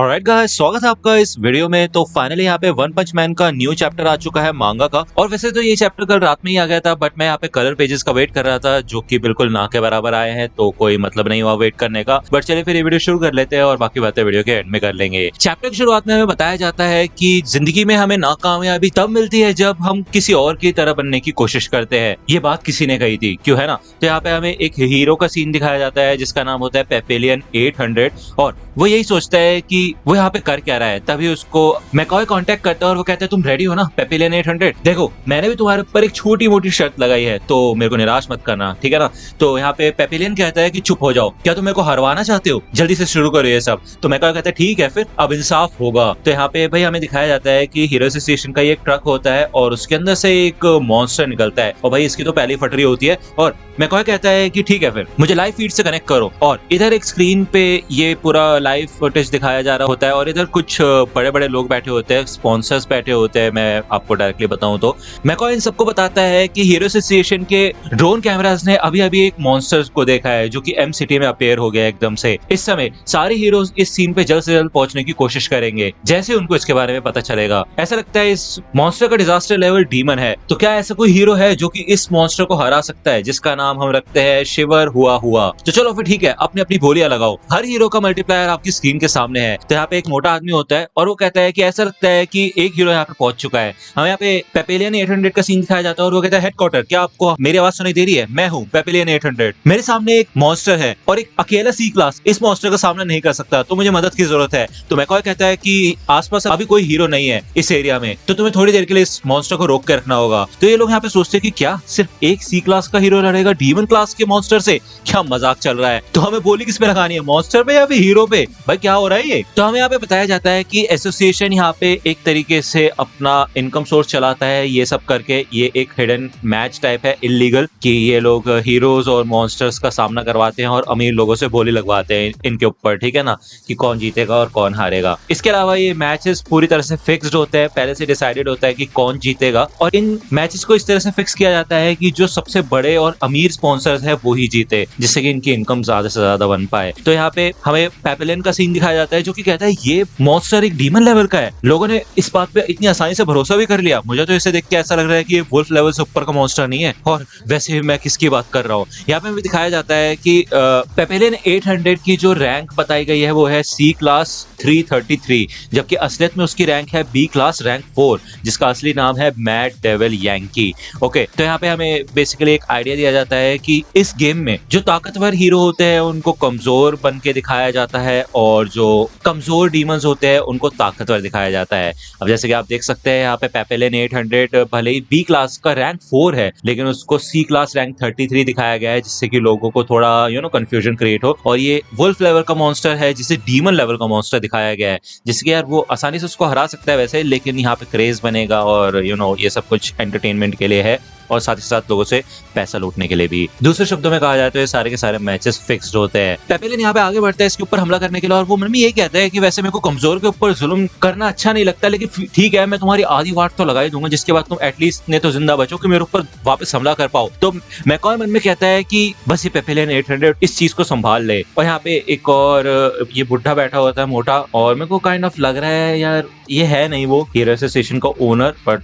Alright guys, स्वागत है आपका इस वीडियो में। तो फाइनली यहाँ पे वन पंच मैन का न्यू चैप्टर आ चुका है मांगा का। और वैसे तो ये चैप्टर कल रात में ही आ गया था, बट मैं यहाँ पे कलर पेजेस का वेट कर रहा था जो कि बिल्कुल ना के बराबर आए हैं, तो कोई मतलब नहीं हुआ वेट करने का। बट चलिए फिर ये वीडियो शुरू कर लेते हैं और बाकी बातें वीडियो के एंड में कर लेंगे। चैप्टर की शुरुआत में हमें बताया जाता है कि जिंदगी में हमें नाकामयाबी तब मिलती है जब हम किसी और की तरह बनने की कोशिश करते हैं। ये बात किसी ने कही थी, क्यों है ना। तो यहाँ पे हमें एक हीरो का सीन दिखाया जाता है जिसका नाम होता है पेपेलियन 800 और वो यही सोचता है कि वो यहाँ पे कर क्या रहा है। तभी उसको मैकॉय कांटेक्ट करता है और वो कहता है तुम रेडी हो ना पेपेलियन 800। देखो मैंने भी तुम्हारे ऊपर एक छोटी मोटी शर्त लगाई है, तो मेरे को निराश मत करना, ठीक है ना। तो यहाँ पे पेपेलियन कहता है कि चुप हो जाओ, क्या तुम मेरे को हरवाना चाहते हो, जल्दी से शुरू करो ये सब। तो मैकॉय कहता है ठीक है फिर, अब इंसाफ होगा। तो यहाँ पे भाई हमें दिखाया जाता है कि हीरो स्टेशन का ये एक ट्रक होता है और उसके अंदर से एक मॉन्स्टर निकलता है और भाई इसकी तो पहली फटरी होती है। और मैकॉय कहता है कि ठीक है फिर मुझे लाइव फीड से कनेक्ट करो। और इधर एक स्क्रीन पे ये पूरा लाइव फुटेज दिखाया जा रहा होता है और इधर कुछ बड़े बड़े लोग बैठे होते हैं, स्पॉन्सर्स बैठे होते हैं। मैं आपको डायरेक्टली बताऊं तो मैकॉय इन सबको बताता है कि हीरो एसोसिएशन के ड्रोन कैमरास ने अभी अभी एक मॉन्स्टर को देखा है जो कि एम सिटी में अपेयर हो गया एकदम से। इस समय सारे हीरोज इस सीन पे जल्द से जल्द पहुंचने की कोशिश करेंगे जैसे उनको इसके बारे में पता चलेगा। ऐसा लगता है इस मॉन्स्टर का डिजास्टर लेवल डीमन है। तो क्या ऐसा कोई हीरो है जो कि इस मॉन्स्टर को हरा सकता है, जिसका नाम हम रखते हैं शिवर हुआ। तो चलो फिर ठीक है, अपनी अपनी बोलियां लगाओ। हर हीरो का मल्टीप्लायर आपकी स्क्रीन के सामने है। तो यहाँ पे एक मोटा आदमी होता है और वो कहता है कि ऐसा लगता है कि एक हीरो यहाँ पे पहुंच चुका है। हमें यहाँ पे पेपेलियन 800 का सीन दिखाया जाता है और वो कहता है हेडक्वार्टर, क्या आपको मेरी आवाज सुनाई दे रही है? मैं हूँ पेपेलियन 800। मेरे सामने एक मॉन्स्टर है और एक अकेला सी क्लास इस मॉन्स्टर का सामना नहीं कर सकता, तो मुझे मदद की जरूरत है। तो मैकॉय कहता है कि आसपास अभी कोई हीरो नहीं है इस एरिया में, तो तुम्हें थोड़ी देर के लिए इस मॉन्स्टर को रोक के रखना होगा। तो ये लोग यहाँ पे सोचते हैं कि क्या सिर्फ एक सी क्लास का हीरो लड़ेगा डीमन क्लास के मॉन्स्टर से? क्या मजाक चल रहा है। तो हमें बोली किस पे लगानी है, मॉन्स्टर पे या फिर हीरो पे? भाई क्या हो रहा है ये। तो हमें यहाँ पे बताया जाता है कि एसोसिएशन यहाँ पे एक तरीके से अपना इनकम सोर्स चलाता है ये सब करके। ये एक हिडन मैच टाइप है इलीगल, कि ये लोग हीरोज और मॉन्स्टर्स का सामना करवाते हैं और अमीर लोगों से बोली लगवाते हैं इनके ऊपर, ठीक है ना, कि कौन जीतेगा और कौन हारेगा। इसके अलावा ये मैचेस पूरी तरह से फिक्स्ड होते हैं, पहले से डिसाइडेड होता है कि कौन जीतेगा। और इन मैचेस को इस तरह से फिक्स किया जाता है कि जो सबसे बड़े और अमीर स्पॉन्सर्स है वो ही जीते, जिससे कि इनकी इनकम ज्यादा से ज्यादा बन पाए। तो यहाँ पे हमें पेपेलियन का सीन दिखाया जाता है जो कि कहता है ये मॉन्स्टर एक डीमन लेवल का है। लोगों ने इस बात पे इतनी आसानी से भरोसा भी कर लिया। मुझे तो इसे देख के ऐसा लग रहा है कि ये वुल्फ लेवल से ऊपर का मॉन्स्टर नहीं है। और वैसे भी मैं किसकी बात कर रहा हूँ। यहाँ पे हमें दिखाया जाता है कि पेपेलियन 800 की जो रैंक बताई गई है वो है सी क्लास 333, जबकि असलियत में उसकी रैंक है बी क्लास रैंक 4, जिसका असली नाम है मैड डेविल यांकी। ओके, तो यहाँ पे हमें बेसिकली एक आइडिया दिया जाता है कि इस गेम में जो ताकतवर हीरो होते हैं उनको कमजोर बन के दिखाया जाता है और जो कमजोर डीमंस होते हैं उनको ताकतवर दिखाया जाता है। अब जैसे कि आप देख सकते हैं यहाँ पे पेपेलियन 800 भले ही बी क्लास का रैंक 4 है, लेकिन उसको सी क्लास रैंक 33 दिखाया गया है, जिससे कि लोगों को थोड़ा कंफ्यूजन क्रिएट हो। और ये वुल्फ लेवल का मॉन्स्टर है जिसे डीमन लेवल का मॉन्स्टर दिखाया गया है, जिससे कि यार वो आसानी से उसको हरा सकता है वैसे, लेकिन यहाँ पे क्रेज बनेगा और ये सब कुछ एंटरटेनमेंट के लिए है और साथ ही साथ लोगों से पैसा लूटने के लिए भी। दूसरे शब्दों में कहा जाए तो ये सारे के सारे मैचेस फिक्स्ड होते हैं। पेपेलियन यहाँ पे आगे बढ़ता है इसके ऊपर हमला करने के लिए और वो मन में ये कहता है कि वैसे मेरे को कमजोर के ऊपर जुल्म करना अच्छा नहीं लगता, लेकिन ठीक है मैं तुम्हारी आधी वाट तो लगा ही दूंगा, जिसके बाद तुम एटलीस्ट ने तो जिंदा बचो कि मेरे ऊपर वापस हमला कर पाओ। तो मैकॉय मन में कहता है कि बस ये पेपेलियन 800 इस चीज को संभाल ले। और यहाँ पे एक और ये बुढ़ा बैठा होता है मोटा, और मेरे को काइंड ऑफ लग रहा है यार ये है नहीं वो हीरो एसोसिएशन का ओनर, बट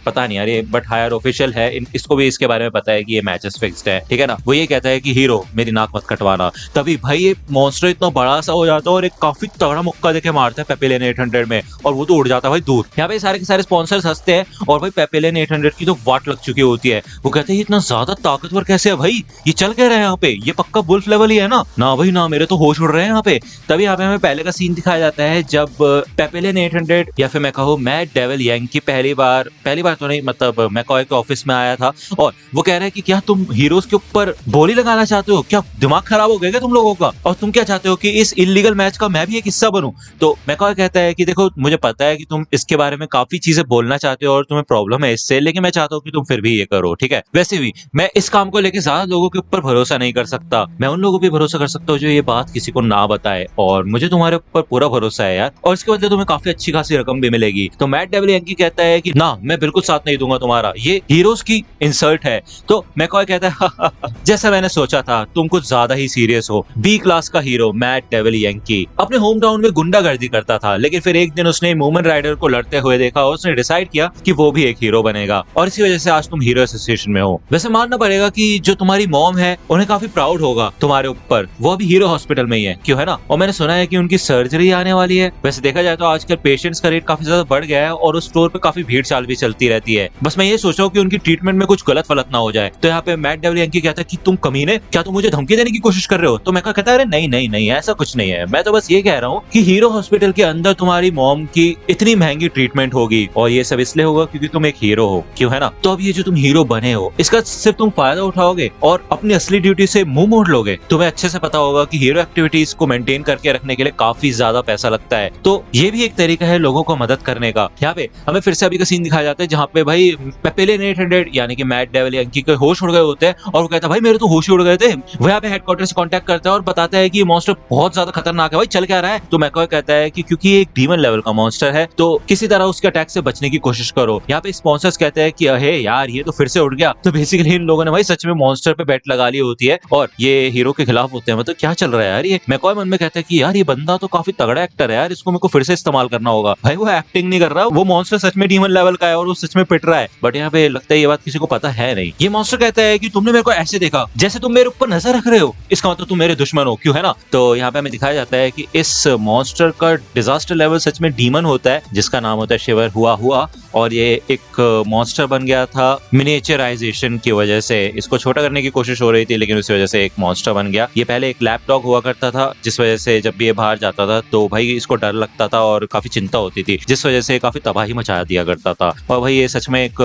पता नहीं यार ये बट हायर ऑफिशियल है, इसको भी इसके बारे में पता है कि ये मैचेस फिक्स्ड है, ठीक है ना। वो ये कहता है कि हीरो मेरी नाक मत कटवाना। तभी भाई ये मॉन्स्टर इतना बड़ा सा हो जाता है और एक काफी तगड़ा मुक्का देके मारता है पेपेलियन 800 में और वो तो उड़ जाता है भाई दूर। यहाँ पे सारे के सारे स्पॉन्सर्स हंसते हैं और भाई पेपेलियन 800 की तो वाट लग चुकी होती है। वो कहते हैं इतना ज्यादा ताकतवर कैसे है भाई, ये चल क्या रहा है यहाँ पे, ये पक्का वुल्फ लेवल ही है ना। ना भाई ना, मेरे तो होश उड़ रहे हैं यहाँ पे। तभी यहाँ पे हमें पहले का सीन दिखाया जाता है जब पेपेलियन 800 या फिर मैं कहूँ मैड डेविल यांकी पहली बार तो नहीं, मतलब मैकॉय के ऑफिस में आया था और वो कह रहा है कि क्या तुम हीरोज के ऊपर बोली लगाना चाहते हो, क्या दिमाग खराब हो गया क्या तुम लोगों का, और तुम क्या चाहते हो कि इस इलीगल मैच का मैं भी एक हिस्सा बनूं। तो मैकॉय कहता है कि देखो मुझे पता है कि तुम इसके बारे में काफी चीजें बोलना चाहते हो और तुम्हें प्रॉब्लम है इससे, लेकिन मैं चाहता हूँ कि तुम फिर भी ये करो, ठीक है। वैसे भी मैं इस काम को लेकर ज्यादा लोगों के ऊपर भरोसा नहीं कर सकता, मैं उन लोगों पर भरोसा कर सकता हूँ जो ये बात किसी को ना बताए, और मुझे तुम्हारे ऊपर पूरा भरोसा है यार, और इसके बदले तुम्हें काफी अच्छी खासी रकम भी मिलेगी। तो मैड डेविल यांकी कहता है कि ना मैं बिल्कुल साथ नहीं दूंगा तुम्हारा, ये हीरोज की इंसल्ट है। तो मैकॉय कहता है जैसा मैंने सोचा था, तुम कुछ ज्यादा ही सीरियस हो। बी क्लास का हीरो मैट डेविल यंकी अपने होम टाउन में गुंडागर्दी करता था, लेकिन फिर एक दिन उसने वुमन राइडर को लड़ते हुए देखा और उसने डिसाइड किया कि वो भी एक हीरो बनेगा, और इसी वजह से आज तुम हीरो एसोसिएशन में हो। वैसे मानना पड़ेगा कि जो तुम्हारी मॉम है उन्हें काफी प्राउड होगा तुम्हारे ऊपर, वो अभी हीरो हॉस्पिटल में ही है, क्यों है ना। और मैंने सुना है कि उनकी सर्जरी आने वाली है। वैसे देखा जाए तो आजकल पेशेंट्स का रेट काफी ज्यादा बढ़ गया है और उस स्टोर पे काफी भीड़ चाल भी चलती रहती है। बस मैं ये सोच रहा हूँ कि उनकी ट्रीटमेंट में कुछ गलत फलत ना हो जाए। तो यहाँ पे मैट डेविल यंकी कहता है कि तुम कमीने, क्या तुम मुझे धमकी देने की कोशिश कर रहे हो। तो मैका कहता है अरे नहीं नहीं नहीं, ऐसा कुछ नहीं है, मैं तो बस ये कह रहा हूँ कि हीरो हॉस्पिटल के अंदर तुम्हारी मॉम की इतनी महंगी ट्रीटमेंट होगी और ये सब इसलिए होगा क्योंकि तुम एक हीरो हो, क्यों है ना। तो अब ये जो तुम हीरो बने हो इसका सिर्फ तुम फायदा उठाओगे और अपनी असली ड्यूटी से मुंह मोड़ लोगे। तुम्हें अच्छे से पता होगा कि हीरो एक्टिविटीज को मेंटेन करके रखने के लिए काफी ज्यादा पैसा लगता है, तो ये भी एक तरीका है लोगों को मदद करने का। यहाँ पे हमें फिर से अभी का सीन दिखाया जाता है जहाँ पे भाई पेपेलियन 800 यानी कि मैट डेविल यंकी के होश उड़ गए होते हैं और वो कहता है भाई मेरे तो होश ही उड़ गए थे। वो यहाँ पे हेडक्वार्टर से कांटेक्ट करता है और बताता है कि ये मॉन्स्टर बहुत ज्यादा खतरनाक है, भाई चल क्या रहा है। तो मैकॉय कहता है कि क्योंकि ये एक डीमन लेवल का मॉन्स्टर है तो किसी तरह उसके अटैक से बचने की कोशिश करो। यहाँ पे स्पॉन्सर्स कहते हैं कि अहे यार ये तो फिर से उड़ गया। तो बेसिकली इन लोगों ने भाई सच में मॉन्स्टर पे बेट लगा ली होती है और ये हीरो के खिलाफ होते हैं। मतलब क्या चल रहा है यार ये। मैकॉय मन में कहता है कि यार ये बंदा तो काफी तगड़ा एक्टर है यार, इसको मेरे को फिर से इस्तेमाल करना होगा। भाई वो एक्टिंग नहीं कर रहा, वो मॉन्स्टर सच में डीमन लेवल का है और वो सच में पिट रहा है। बट यहाँ पे लगता है ये बात किसी को पता है नहीं। ये मॉन्स्टर कहता है कि तुमने मेरे को ऐसे देखा जैसे तुम मेरे ऊपर नजर रख रहे हो, इसका मतलब तुम मेरे दुश्मन हो, क्यों है ना। तो यहाँ पे हमें दिखाया जाता है कि इस मॉन्स्टर का डिजास्टर लेवल सच में डीमन होता है जिसका नाम होता है शिवर हुआ और ये एक मॉन्स्टर बन गया था मिनिएचराइजेशन की वजह से। इसको छोटा करने की कोशिश हो रही थी लेकिन उसी वजह से एक मॉन्स्टर बन गया। ये पहले एक लैपडॉग हुआ करता था जिस वजह से जब भी ये बाहर जाता था तो भाई इसको डर लगता था और काफी चिंता होती थी, जिस वजह से काफी तबाही मचा दिया करता था। और भाई ये सच में एक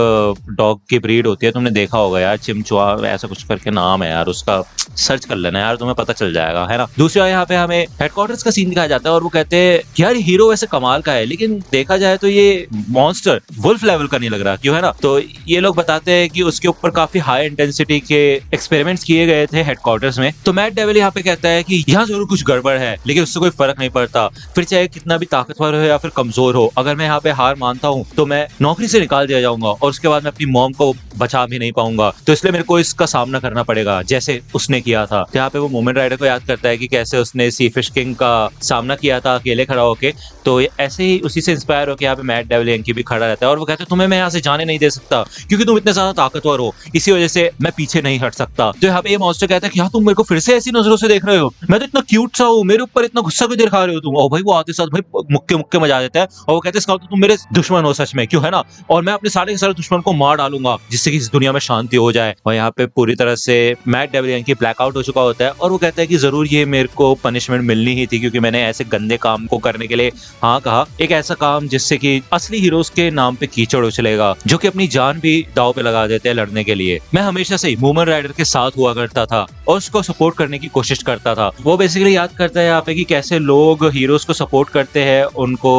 डॉग की ब्रीड होती है, तुमने देखा होगा यार, चिमचुआ ऐसा कुछ करके नाम है यार उसका, सर्च कर लेना यार तुम्हें पता चल जाएगा, है ना। दूसरा यहाँ पे हमें हेडक्वार्टर्स का सीन दिखाया जाता है और वो कहते हैं कि यार हीरो वैसे कमाल का है लेकिन देखा जाए तो ये मॉन्स्टर वुल्फ लेवल का नहीं लग रहा, क्यों है ना। तो ये लोग बताते हैं कि उसके ऊपर काफी हाई इंटेंसिटी के एक्सपेरिमेंट्स किए गए थे हेडक्वार्टर्स में। तो मैट डेविल यहाँ पे कहता है कि यहाँ जरूर कुछ गड़बड़ है लेकिन उससे कोई फर्क नहीं पड़ता, फिर चाहे कितना भी ताकतवर हो या फिर कमजोर हो, अगर मैं यहाँ पे हार मानता हूँ तो मैं नौकरी से निकाल दिया जाऊंगा और उसके बाद मैं अपनी मॉम को बचा भी नहीं पाऊंगा, तो इसलिए मेरे को इसका सामना करना पड़ेगा जैसे उसने किया था। तो यहाँ पे वो वुमन राइडर को याद करता है कि कैसे उसने सी फिश किंग का सामना किया था अकेले खड़ा होके। तो ऐसे ही उसी से इंस्पायर होकर यहाँ पे मैट डेविल यंकी भी खड़ा रहता है और वो कहते हैं तुम्हें मैं यहाँ से जाने नहीं दे सकता क्योंकि तुम इतने ज्यादा ताकतवर हो, इसी वजह से मैं पीछे नहीं हट सकता। तो यहाँ पे ये मॉन्स्टर कहता है कि हाँ तुम मेरे को फिर से ऐसी नजरों से देख रहे हो, मैं तो इतना क्यूट सा हूँ, मेरे ऊपर इतना गुस्सा क्यों दिखा रहे हो तुम। और भाई वो आते साथ भाई मुक्के मुक्के मजा देता है और वो कहते हैं तुम मेरे दुश्मन हो सच में, क्यों है ना, और मैं अपने सारे के सारे दुश्मन को मार डालूंगा जिससे कि इस दुनिया में शांति हो जाए। और यहाँ पे पूरी तरह से मैट डेविल यंकी ब्लैकआउट हो चुका होता है और वो कहता है कि जरूर ये मेरे को पनिशमेंट मिलनी ही थी क्योंकि मैंने ऐसे गंदे काम को करने के लिए हाँ कहा, एक ऐसा काम जिससे कि असली हीरोज के नाम पे कीचड़ उछलेगा जो कि अपनी जान भी दाव पे लगा देते हैं लड़ने के लिए। मैं हमेशा से ही वुमन राइडर के साथ हुआ करता था और उसको सपोर्ट करने की कोशिश करता था। वो बेसिकली याद करता है यहाँ पे कि कैसे लोग हीरोज को सपोर्ट करते हैं, उनको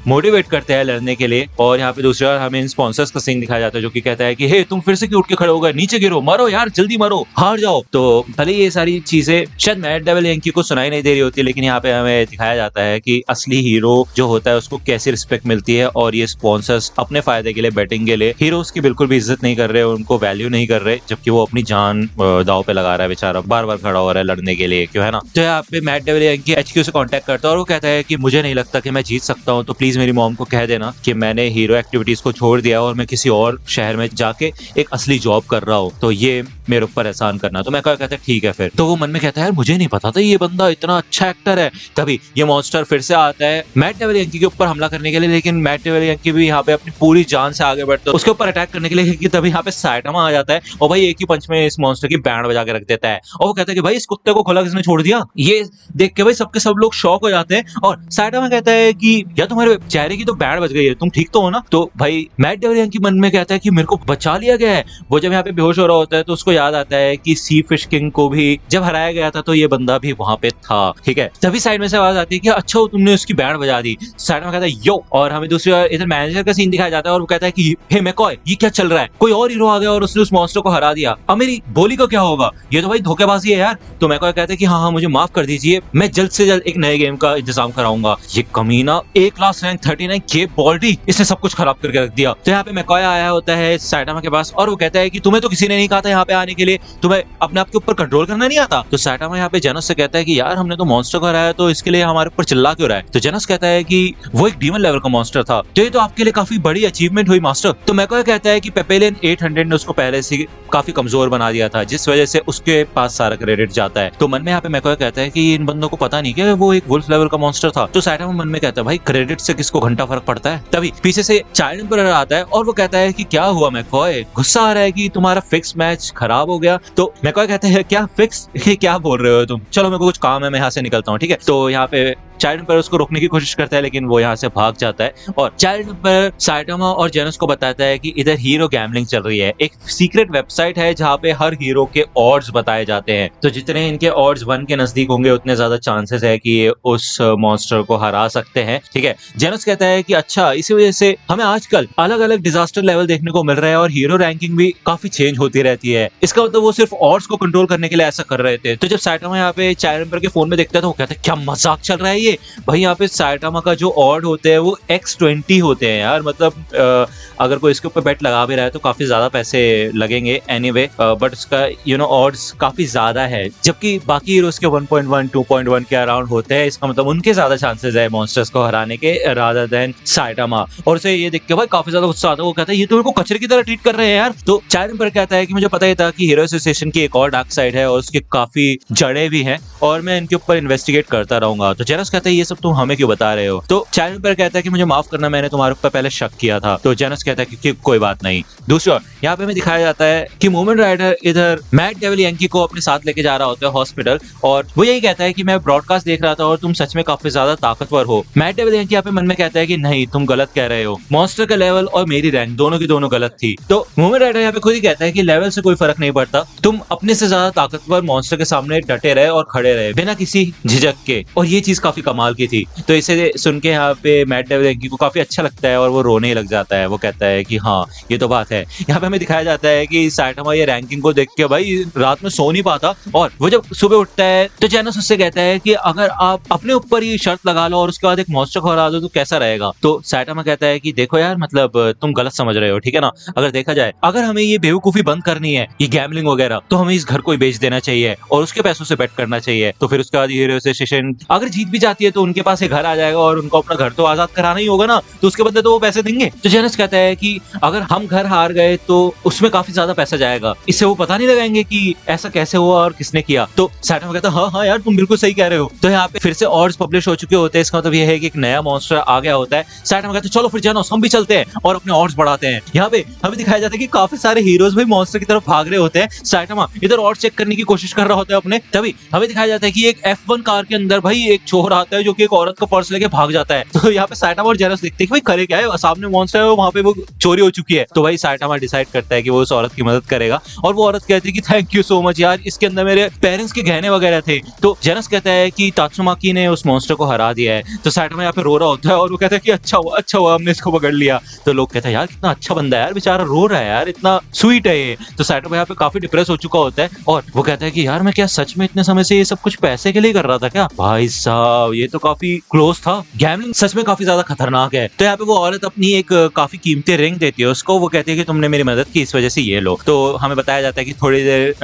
मोटिवेट करते हैं लड़ने के लिए। और यहाँ पे दूसरी बार हमें इन स्पॉन्सर्स का सीन दिखाया जाता है जो कि कहता है कि हे तुम फिर से क्यों उठ के खड़े हो गए, नीचे गिरो, मरो यार, जल्दी मरो, हार जाओ। तो भले ये सारी चीजें शायद मैट डेविल यंकी को सुनाई नहीं दे रही होती लेकिन यहाँ पे हमें दिखाया जाता है कि असली हीरो जो होता है उसको कैसी रिस्पेक्ट मिलती है और ये स्पॉन्सर्स अपने फायदे के लिए, बैटिंग के लिए हीरोज की बिल्कुल भी इज्जत नहीं कर रहे, उनको वैल्यू नहीं कर रहे, जबकि वो अपनी जान दाव पे लगा रहा है बेचारा, बार बार खड़ा हो रहा है लड़ने के लिए, क्यों है ना। तो यहाँ पे मैट डेविल यंकी HQ से कांटेक्ट करता है और वो कहता है कि मुझे नहीं लगता कि मैं जीत सकता हूँ, तो प्लीज मेरी मॉम को कह देना कि मैंने हीरो एक्टिविटीज को छोड़ दिया और मैं किसी और शहर में जाके एक असली जॉब कर रहा हूँ, तो ये मेरे ऊपर एहसान करना। तो मैं कहता है ठीक है फिर। तो वो मन में कहता है यार मुझे नहीं पता था ये बंदा इतना अच्छा एक्टर है। तभी ये मॉन्स्टर फिर से आता है मैट डेविल यंकी के ऊपर हमला करने के लिए, लेकिन मैट डेविल यंकी भी यहाँ पे अपनी पूरी जान से आगे बढ़ता है उसके ऊपर अटैक करने के लिए, कि तभी यहाँ पे साइटामा आ जाता है और भाई एक ही पंच में इस मॉन्स्टर की बैंड बजा के रख देता है। और वो कहता है कि भाई इस कुत्ते को खुला किसने छोड़ दिया। ये देख के भाई सबके सब लोग शॉक हो जाते हैं और साइटामा कहता है कि यार तुम्हारे चेहरे की तो बैंड बज गई है, तुम ठीक तो हो ना। तो भाई मैट डेविल यंकी मन में कहता है कि मेरे को बचा लिया गया है। वो जब यहाँ पे बेहोश हो रहा होता है तो उसको याद आता है कि सी फिश किंग को भी जब हराया गया था तो ये बंदा भी वहां पे था, ठीक है। तभी साइड में से आवाज आती है कि अच्छा तुमने उसकी बैंड बजा दी। साइड में कहता है यो। और हमें दूसरी बार इधर मैनेजर का सीन दिखाया जाता है और वो कहता है कि हे मैकॉय, ये क्या चल रहा है, कोई और हीरो आ गया और उसने उस मॉन्स्टर को हरा दिया, अब मेरी बोली का क्या होगा, ये तो भाई धोखेबाजी है यार। तो मैकॉय कहता है कि हाँ मुझे माफ कर दीजिए, मैं जल्द से जल्द एक नए गेम का इंतजाम कराऊंगा। ये कमीना ए क्लास रैंक 39 केप बॉल्डी, इसने सब कुछ खराब करके रख दिया। तो यहाँ पे मैकॉय आया होता है साइटामा के पास और वो कहता है कि तुम्हें तो किसी ने नहीं कहा था यहाँ पे आने के लिए, तुम्हें अपने आप के ऊपर कंट्रोल करना नहीं आता। तो साइटामा यहाँ पे जेनस से कहता है कि यार हमने तो मॉन्स्टर को हराया, तो इसके लिए हमारे ऊपर चिल्ला क्यों रहा है। तो जेनस कहता है कि वो एक डीमन लेवल का मॉन्स्टर था, तो ये तो आपके लिए काफी बड़ी अचीवमेंट हुई मास्टर। तो मैकॉय कहता है कि पेपेलियन 800 ने उसको पहले से काफी कमजोर बना दिया था, जिस वजह से उसके पास सारा क्रेडिट जाता है। तो मन में यहाँ पे मैकॉय कहता है कि इन बंदों को पता नहीं कि वो एक वुल्फ लेवल का मॉन्स्टर था। तो साइटामा मन में कहता है भाई क्रेडिट से किसको घंटा फर्क पड़ता है। तभी पीछे से चाइल्ड एम्परर आता है और वो कहता है कि क्या हुआ मैकॉय, गुस्सा आ रहा है कि तुम्हारा फिक्स मैच खराब हो गया। तो मैकॉय कहते हैं क्या फिक्स, क्या बोल रहे हो तुम, चलो मेरे को कुछ काम है, मैं यहाँ से निकलता हूँ, ठीक है। तो यहाँ पे चाइल्ड एम्परर उसको रोकने की कोशिश करता है लेकिन वो यहाँ से भाग जाता है और चाइल्ड एम्परर साइटामा और जेनस को बताता है कि इधर हीरो गैम्बलिंग चल रही है, एक सीक्रेट वेबसाइट है जहाँ पे हर हीरो के ऑड्स बताए जाते हैं, तो जितने इनके ऑड्स 1 के नजदीक होंगे उतने ज्यादा चांसेस है कि ये उस मॉन्स्टर को हरा सकते हैं, ठीक है। जेनस कहता है कि अच्छा इसी वजह से हमें आजकल अलग अलग डिजास्टर लेवल देखने को मिल रहा है और हीरो रैंकिंग भी काफी चेंज होती रहती है, इसका मतलब वो सिर्फ ऑड्स को कंट्रोल करने के लिए ऐसा कर रहे थे। तो जब साइटामा यहाँ पे चाइल्ड एम्परर के फोन में देखता है तो वो कहता है क्या मजाक चल रहा है ये भाई, यहाँ पे साइटामा का जो ऑड होते हैं वो X20 होते हैं यार, मतलब अगर कोई इसके ऊपर बेट लगा भी रहा है तो काफी ज्यादा पैसे लगेंगे एनीवे, बट उसका ऑड्स काफी ज्यादा है, जबकि बाकी हीरोज के 1.1 2.1 के अराउंड होते हैं, इसका मतलब उनके ज्यादा चांसेस है मॉन्स्टर्स को हराने के रादर देन साइटामा। और उसे ये देख के भाई काफी ज्यादा गुस्सा आता है, वो कहता है ये तो मेरे को कचरे की तरह ट्रीट कर रहे हैं यार। तो चाइल्ड एम्परर कहता है कि मुझे पता ही था कि हीरो एसोसिएशन की एक और डार्क साइड है और उसके काफी जड़ें भी हैं और मैं इनके ऊपर इन्वेस्टिगेट करता रहूंगा। तो जेनस कहता है ये सब तुम हमें क्यों बता रहे हो। तो चाइल्ड एम्परर कहता है कि मुझे माफ करना, मैंने तुम्हारे ऊपर पहले शक किया था। तो जेनस कहता है कि कोई बात नहीं। दूसरी ओर यहाँ पे हमें दिखाया जाता है कि मूवमेंट राइडर इधर मैट डेविल यंकी को अपने साथ लेके जा रहा होता है हॉस्पिटल और वो यही कहता है कि मैं ब्रॉडकास्ट देख रहा था और तुम सच में काफी ज्यादा ताकतवर हो। मैट डेविल यंकी यहाँ पे मन में कहता है कि नहीं तुम गलत कह रहे हो, मॉन्स्टर का लेवल और मेरी रैंक दोनों की दोनों गलत थी। तो मूवमेंट राइडर यहाँ पे खुद ही कहता है कि लेवल से कोई फर्क नहीं पड़ता, तुम अपने से ज्यादा ताकतवर मॉन्स्टर के सामने डटे रहे और खड़े रहे बिना किसी झिझक के, और ये चीज काफी कमाल की थी। तो इसे सुन के यहाँ पे मैट डेविल यंकी को काफी अच्छा लगता है और वो रोने ही लग जाता है। वो कहता है कि हाँ ये तो बात है। यहाँ पे हमें दिखाया जाता है कि साइटामा ये रैंकिंग को देख के भाई रात में सो नहीं पाता और वो जब सुबह उठता है तो जेनस उससे कहता है कि अगर आप अपने ऊपर ही शर्त लगा लो और उसके बाद एक मॉन्स्टर को हरा दो तो कैसा रहेगा। तो साइटामा कहता है कि देखो यार मतलब तुम गलत समझ रहे हो, ठीक है ना, अगर देखा जाए अगर हमें ये बेवकूफी बंद करनी है, ये गैम्बलिंग वगैरह, तो हमें इस घर को ही बेच देना चाहिए और उसके पैसों से बेट करना चाहिए। तो फिर उसके बाद हीरो एसोसिएशन अगर जीत भी जाती है तो उनके पास एक घर आ जाएगा और उनको अपना घर तो आजाद कराना ही होगा ना, तो उसके बदले तो वो पैसे देंगे। तो जेनस कहता है कि अगर हम घर हार गए तो उसमें काफी ज्यादा पैसा जाएगा, इससे वो पता नहीं लगाएंगे कि ऐसा कैसे हुआ और किसने किया। तो साइटामा कहता है हाँ यार तुम बिल्कुल सही कह रहे हो। तो यहाँ पे फिर से ऑड्स पब्लिश हो चुके होते हैं, इसका मतलब ये है कि एक नया मॉन्स्टर आ गया होता है। साइटामा कहता है चलो फिर जेनस हम भी चलते हैं और अपने ऑड्स बढ़ाते हैं। यहाँ पे हमें दिखाया जाता है कि काफी सारे हीरोज भाई मॉन्स्टर की तरफ भाग रहे होते हैं, साइटामा इधर ऑड्स चेक करने की कोशिश कर रहा होता है अपने। तभी हमें दिखाया जाता है कि एक F1 कार के अंदर भाई एक चोर आता है जो कि एक औरत का पर्स लेके भाग जाता है। तो यहाँ पे साइटामा और जेनस देखते हैं कि भाई करे क्या है, सामने मॉन्स्टर है, वहां पे वो चोरी हो चुकी है। तो भाई साइटामा डिसाइड करता है कि वो उस औरत की मदद करेगा और वो औरत कहती है कि थैंक यू सो मच यार, इसके अंदर मेरे पेरेंट्स के गहने वगैरह थे। तो जेनस कहता है कि तात्सुमाकी ने उस मॉन्स्टर को हरा दिया है। तो साइटामा यहाँ पे रो रहा होता है और वो कहता है कि अच्छा हुआ हमने इसको पकड़ लिया। तो लोग कहते हैं यार कितना अच्छा बंदा है यार, बेचारा रो रहा है यार, इतना स्वीट है ये। तो साइटामा यहाँ पे काफी डिप्रेस हो चुका होता है और वो कहता है कि यार मैं क्या सच में इतने समय से ये सब कुछ पैसे के लिए कर रहा था क्या। भाई साहब ये तो काफी क्लोज था, गैम्बलिंग सच में काफी ज्यादा खतरनाक है। तो यहाँ पे वो औरत अपनी एक काफी कीमती रिंग देती है उसको, वो कहती है कि तुमने मेरी मदद की इस वजह से ये लो। तो हमें बताया जाता है कि थोड़ी देर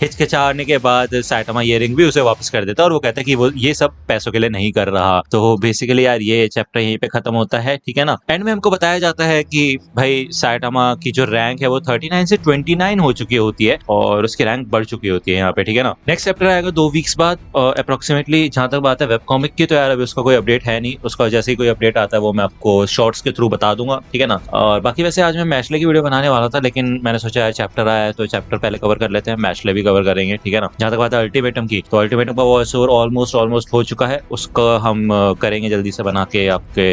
हिचकिचाने के बाद साइटामा ये रिंग भी उसे वापस कर देता है और वो कहता है कि वो ये सब पैसों के लिए नहीं कर रहा। तो बेसिकली यार ये चैप्टर यहीं पे खत्म होता है, ठीक है ना। एंड में हमको बताया जाता है कि भाई साइटामा की जो रैंक है वो 39 से 29 हो चुकी होती है और उसकी रैंक बढ़ चुकी होती है यहाँ पे, ठीक है ना। नेक्स्ट चैप्टर आएगा 2 वीक्स बाद अप्रोक्सीमेटली, जहां तक बात है वेब कॉमिक की, तो यार अभी उसका कोई अपडेट है नहीं, उसका जैसे ही कोई अपडेट आता है वो मैं आपको शॉर्ट्स के थ्रू बता दूंगा, ठीक है ना। और बाकी वैसे आज मैं मैशले की वीडियो बनाने वाला था लेकिन मैंने सोचा यार चैप्टर आया है तो चैप्टर पहले कवर कर लेते हैं, मैशले भी कवर करेंगे, ठीक है ना। जहां तक बात है अल्टीमेटम की, तो अल्टीमेटम का वॉइस ओवर ऑलमोस्ट हो चुका है, उसका हम करेंगे जल्दी से बना के आपके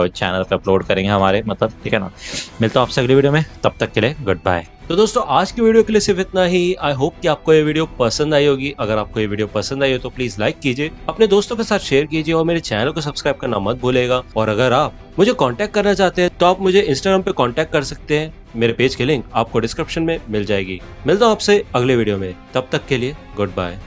चैनल पे अपलोड करेंगे हमारे, मतलब ठीक है ना। मिलता हूं आपसे अगली वीडियो में, तब तक के लिए गुड बाय। तो दोस्तों आज की वीडियो के लिए सिर्फ इतना ही। आई होप कि आपको ये वीडियो पसंद आई होगी। अगर आपको ये वीडियो पसंद आई हो तो प्लीज लाइक कीजिए, अपने दोस्तों के साथ शेयर कीजिए और मेरे चैनल को सब्सक्राइब करना मत भूलेगा। और अगर आप मुझे कांटेक्ट करना चाहते हैं तो आप मुझे इंस्टाग्राम पे कांटेक्ट कर सकते हैं। मेरे पेज की लिंक आपको डिस्क्रिप्शन में मिल जाएगी। मिलता हूँ आपसे अगले वीडियो में, तब तक के लिए गुड बाय।